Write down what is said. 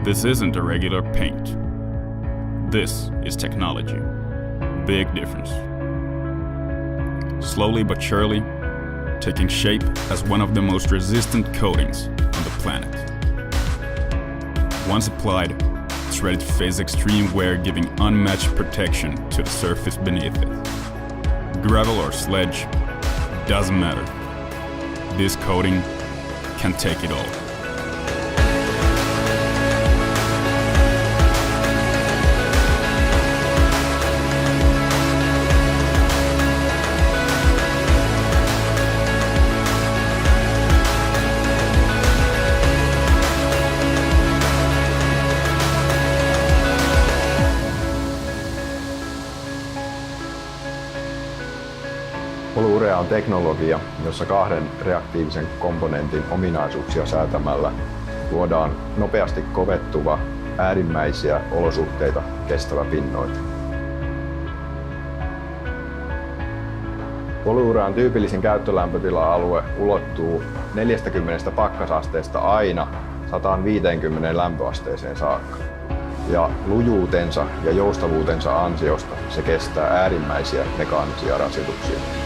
This isn't a regular paint. This is technology. Big difference. Slowly but surely, taking shape as one of the most resistant coatings on the planet. Once applied, it's ready to face extreme wear, giving unmatched protection to the surface beneath it. Gravel or sledge, doesn't matter. This coating can take it all. Polyurea on teknologia, jossa kahden reaktiivisen komponentin ominaisuuksia säätämällä luodaan nopeasti kovettuva, äärimmäisiä olosuhteita kestävä pinnoite. Polyurean tyypillisin käyttölämpötila-alue ulottuu 40 pakkasasteesta aina 150 lämpöasteeseen saakka. Ja lujuutensa ja joustavuutensa ansiosta se kestää äärimmäisiä mekaanisia rasituksia.